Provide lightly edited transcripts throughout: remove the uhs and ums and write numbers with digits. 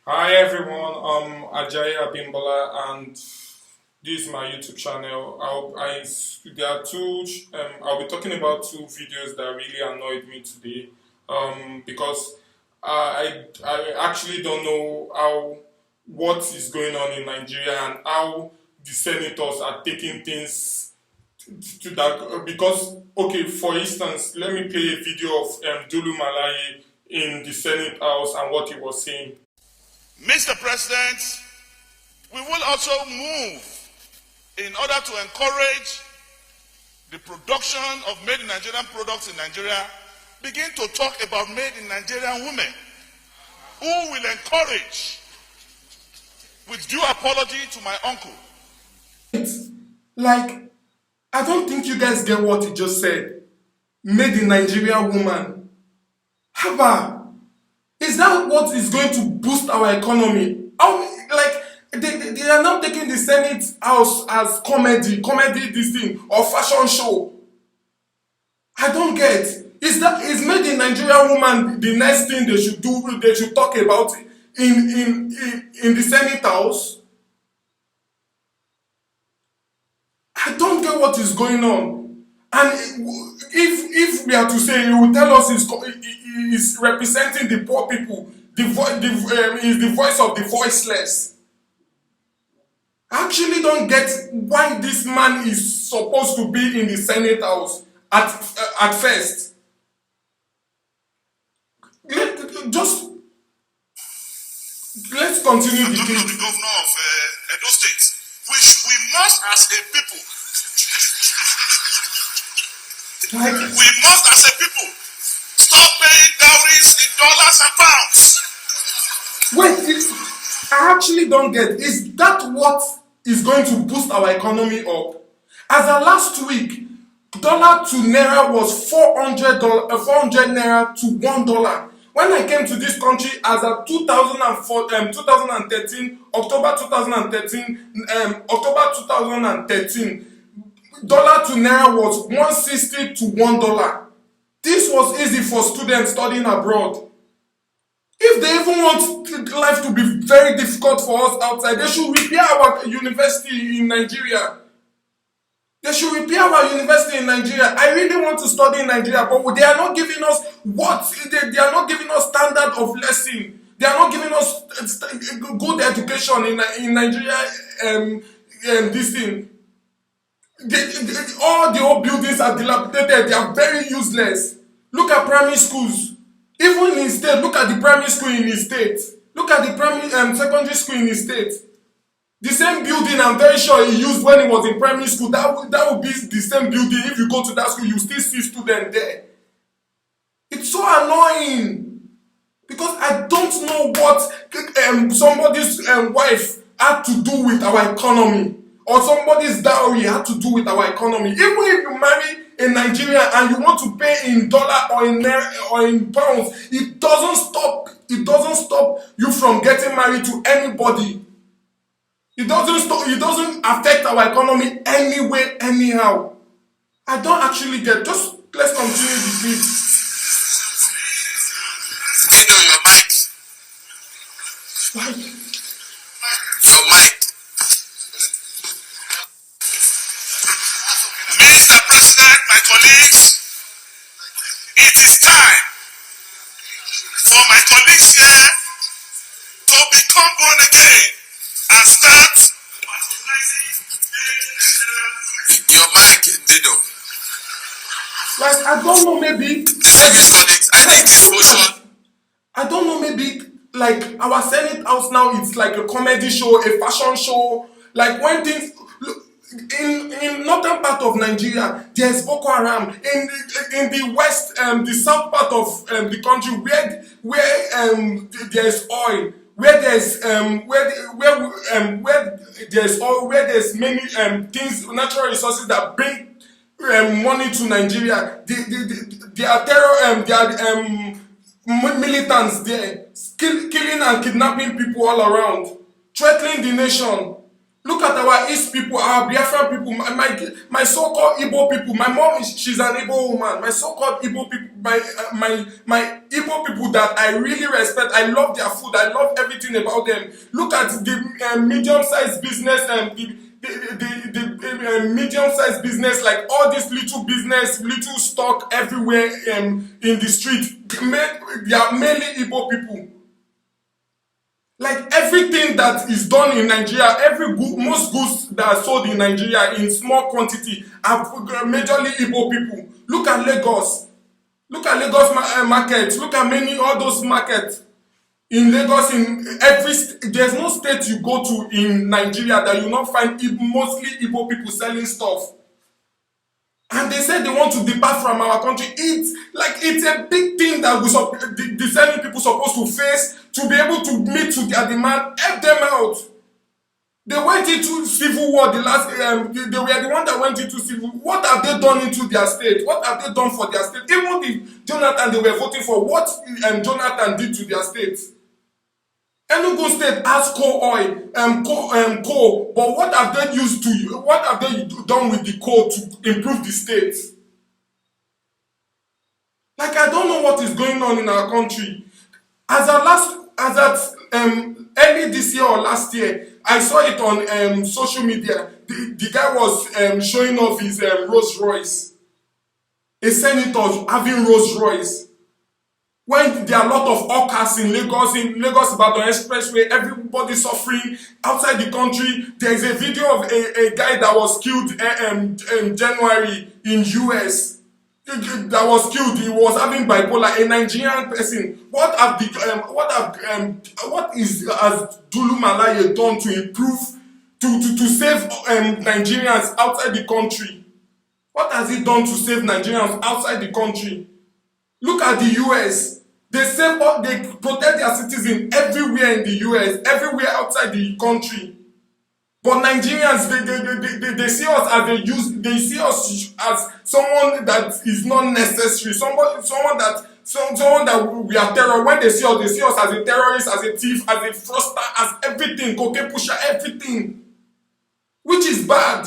Hi everyone, I'm Ajay Abimbola and this is my YouTube channel. There are I'll be talking about two videos that really annoyed me today because I actually don't know what is going on in Nigeria and how the senators are taking things to that because okay, for instance, let me play a video of Dulu Malaye in the Senate House and what he was saying. Mr. President, we will also move in order to encourage the production of made in Nigerian products in Nigeria, begin to talk about made in Nigerian women who will encourage, with due apology to my uncle. Like, I don't think you guys get what he just said. Made in Nigeria woman. Haba, is that what is going to boost our economy? They are now taking the Senate House as comedy this thing, or fashion show. I don't get. Is made in Nigeria woman the next thing they should do? They should talk about in the Senate House? I don't get what is going on. And if we are to say, he will tell us he's representing the poor people, is the voice of the voiceless. I actually don't get why this man is supposed to be in the Senate House at first. Let's continue I'm talking of the governor of Edo State, which we must as a people. We must as a people stop paying dowries in dollars and pounds. Wait, I actually don't get. Is that what is going to boost our economy up? As of last week, dollar to naira was $400 naira to $1. When I came to this country as of 2013, October 2013, dollar to naira was 160 to $1. This was easy for students studying abroad. If they even want life to be very difficult for us outside, they should repair our university in Nigeria. They should repair our university in Nigeria. I really want to study in Nigeria, but they are not giving us they are not giving us standard of lesson. They are not giving us good education in Nigeria. This thing. All the old buildings are dilapidated. They are very useless. Look at primary schools. Even in state, look at the primary school in his state. Look at the primary secondary school in his state. The same building, I'm very sure he used when he was in primary school. That would be the same building. If you go to that school, you still see students there. It's so annoying because I don't know what somebody's wife had to do with our economy, or somebody's dowry had to do with our economy. Even if you marry in Nigeria and you want to pay in dollar or in pounds, it doesn't stop you from getting married to anybody. It doesn't affect our economy anyway, anyhow. I don't actually get. Just let's continue the clip. Dino, your mic. Like, Your mic. Mr. President, my colleagues, it is time for my colleagues here to become born again and start your mic, Dino. like I don't know, maybe Have you done it? I think this motion. I don't know, maybe like our Senate House now, it's like a comedy show, a fashion show. Like when things look, in northern part of Nigeria, there's Boko Haram. In the west, the south part of the country, where there's oil, where there's oil, where there's many things, natural resources that bring money to Nigeria. There are militants there, killing and kidnapping people all around, threatening the nation. Look at our East people, our Biafran people, my so-called Igbo people. My mom she's an Igbo woman. My so-called Igbo people, my Igbo people that I really respect. I love their food. I love everything about them. Look at the medium-sized business and the medium-sized business, like all this little business, little stock everywhere in the street. They are mainly Igbo people. Like everything that is done in Nigeria, most goods that are sold in Nigeria in small quantity are majorly Igbo people. Look at Lagos. Look at Lagos markets. Look at all those markets in Lagos. There's no state you go to in Nigeria that you not find mostly Igbo people selling stuff. And they said they want to depart from our country. It's a big thing that the selling people supposed to face to be able to meet to their demand. Help them out. They went into civil war. They were the one that went into civil war. What have they done into their state? What have they done for their state? Even if Jonathan they were voting for, what Jonathan did to their state? Enugu State has coal, but what have they used to? What have they done with the coal to improve the state? Like, I don't know what is going on in our country. As at early this year or last year, I saw it on social media. The guy was showing off his Rolls Royce. A senator having Rolls Royce. When there are a lot of hawkers in Lagos Ibadan Expressway, everybody suffering outside the country. There is a video of a guy that was killed in January in US. That was killed. He was having bipolar. A Nigerian person. Has Dino Melaye done to improve to save Nigerians outside the country? What has he done to save Nigerians outside the country? Look at the US. They protect their citizens everywhere in the US, everywhere outside the country. But Nigerians, they see us they see us as someone that is not necessary, someone that we are terror. When they see us as a terrorist, as a thief, as a fraudster, as everything, cocaine pusher, everything, which is bad.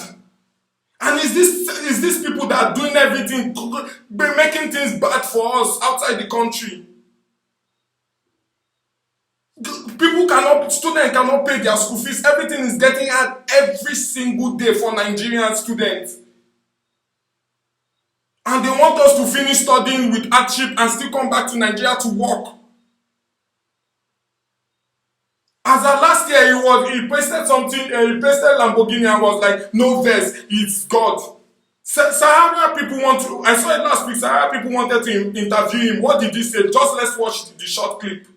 And is this people that are doing everything, making things bad for us outside the country? Students cannot pay their school fees. Everything is getting hard every single day for Nigerian students. And they want us to finish studying with hardship and still come back to Nigeria to work. As of last year, he posted something, he posted Lamborghini and was like, no verse, it's God. Sahara people I saw it last week, Sahara people wanted to interview him. What did he say? Just let's watch the short clip.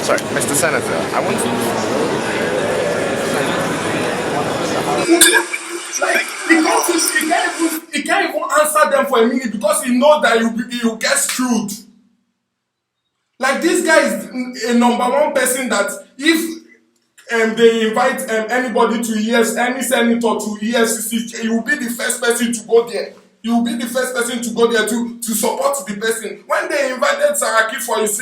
Sorry, Mr. Senator, I want to... He can't even answer them for a minute because he knows that he will get screwed. Like, this guy is a number one person that if they invite anybody to any senator to EFCC, he will be the first person to go there. He will be the first person to go there to support the person. When they invited Saraki for his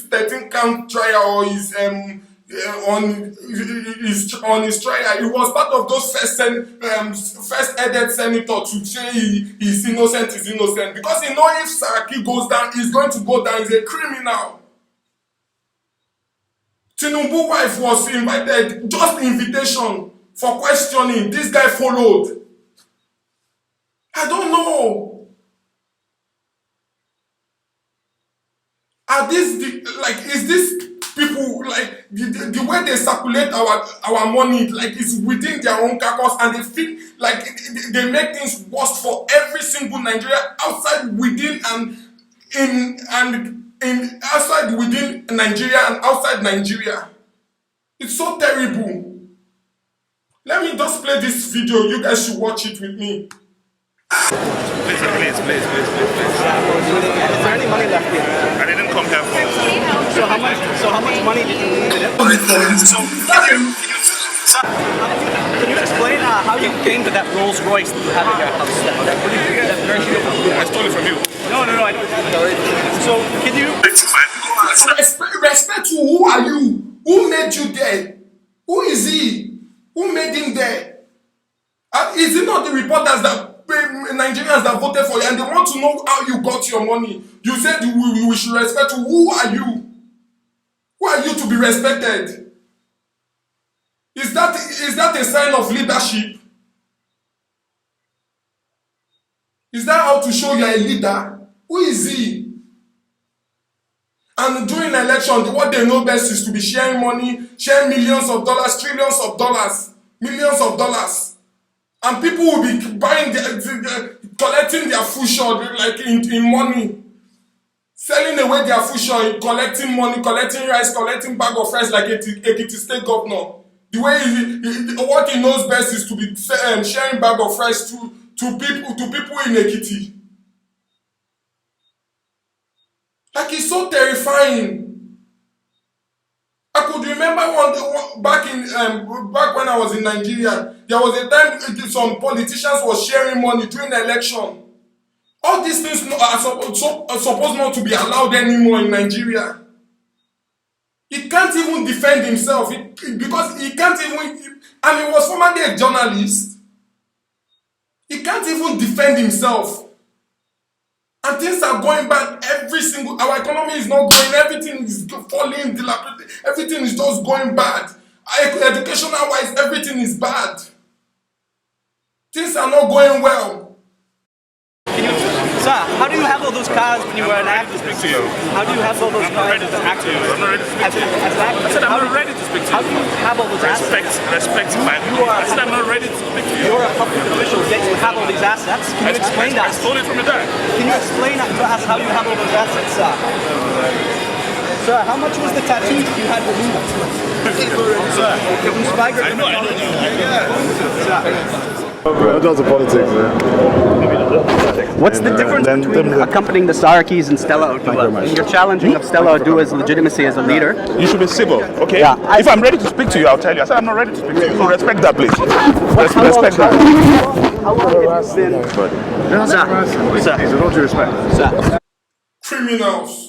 13 count trial or his on his trial, he was part of those first headed senator to say he's innocent, because he knows if Saraki goes down, he's going to go down. He's a criminal. Tinubu's wife was invited, just invitation for questioning. This guy followed. I don't know. Is this people, like, the way they circulate our money, like, it's within their own carcass, and they feel like they make things worse for every single Nigerian outside, within, and outside, within Nigeria and outside Nigeria. It's so terrible. Let me just play this video. You guys should watch it with me. Please. Is there any money left here? I didn't come here for... So how much money did you need? Can you explain how you came to that Rolls Royce that you have in your house. That's very beautiful. I stole it from you. No, I don't. So, can you... Respect to who are you? Who made you there? Who is he? Who made him there? Is it not the reporters that Nigerians that voted for you and they want to know how you got your money? You said we should respect you. Who are you? Who are you to be respected? Is that a sign of leadership? Is that how to show you're a leader? Who is he? And during election, what they know best is to be sharing money, sharing millions of dollars, trillions of dollars, millions of dollars. And people will be buying, collecting their food short like in money. Selling away their food short, collecting money, collecting rice, collecting bag of rice like a state governor. The way what he knows best is to be sharing bag of rice to people in Ekiti. Like, it's so terrifying. I could remember back when I was in Nigeria, there was a time some politicians were sharing money during the election. All these things are supposed not to be allowed anymore in Nigeria. He can't even defend himself because he can't even, and he was formerly a journalist. He can't even defend himself. And things are going bad our economy is not growing, everything is falling, dilapidated, everything is just going bad. Educational wise, everything is bad. Things are not going well. Sir, how do you have all those cars when you were an actor? How do you have all those cars as an actor? I'm not ready to speak to you. I said I'm not ready to speak to you. How do you have all those assets? Respect my... I said I'm not ready to speak to you. You're a public official, yet you have all these assets. Can you explain that? I stole it from your dad. Can you explain that to us how you have all those assets, sir? Sir, how much was the tattoo you had removed? Sir, I know. It does the politics, man. what's the difference between accompanying the Sarkis and Stella Oduah? You're challenging of Stella Oduah's legitimacy as a leader. You should be civil, okay? Yeah, if I'm ready to speak to you, I'll tell you. I said I'm not ready to speak to you. So respect that, please. Respect that. How long have you been... Sir, with all due respect. Sir. Criminals.